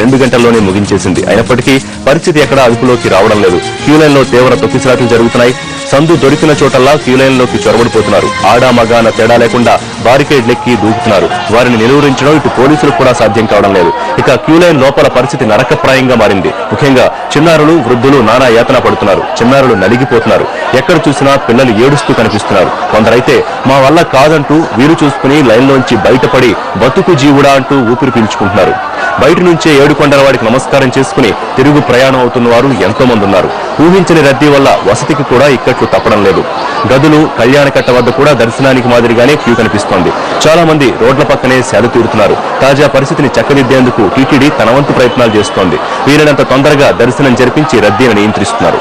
2 గంటల్లోనే ముగించేసింది. అయినప్పటికీ పరిస్థితి ఎక్కడా అదుపులోకి రావడం లేదు. క్యూలైన్లో తీవ్ర తొక్కిసలాట్లు జరుగుతున్నాయి. సందు దొరికిన చోటల్లా క్యూలైన్లోకి చొరబడిపోతున్నారు. ఆడా మగా అన్న తేడా లేకుండా బారికేడ్లెక్కి దూకుతున్నారు. వారిని నిలువరించడం ఇటు పోలీసులకు కూడా సాధ్యం కావడం లేదు. ఇక క్యూలైన్ లోపల పరిస్థితి నరకప్రాయంగా మారింది. ముఖ్యంగా చిన్నారులు, వృద్ధులు నానా యాతన పడుతున్నారు. చిన్నారులు నలిగిపోతున్నారు. ఎక్కడ చూసినా పిల్లలు ఏడుస్తూ కనిపిస్తున్నారు. కొందరైతే మా వల్ల కాదంటూ వీలు చూసుకుని లైన్లోంచి బయటపడి బతుకు జీవుడా అంటూ ఊపిరి పీల్చుకుంటున్నారు. బయట నుంచే ఏడుకొండల వాడికి నమస్కారం చేసుకుని తిరుగు ప్రయాణం అవుతున్న వారు ఎంతో మంది ఉన్నారు. ఊహించని రద్దీ వల్ల వసతికి కూడా ఇక్కట్లు తప్పడం లేదు. గదులు, కళ్యాణకట్ట వద్ద కూడా దర్శనానికి మాదిరిగానే క్యూ కనిపిస్తోంది. చాలా మంది రోడ్ల పక్కనే సేద తీరుతున్నారు. తాజా పరిస్థితిని చక్కదిద్దేందుకు టీటీడీ తన వంతు ప్రయత్నాలు చేస్తోంది. వీలైనంత తొందరగా దర్శనం జరిపించి రద్దీని నియంత్రిస్తున్నారు.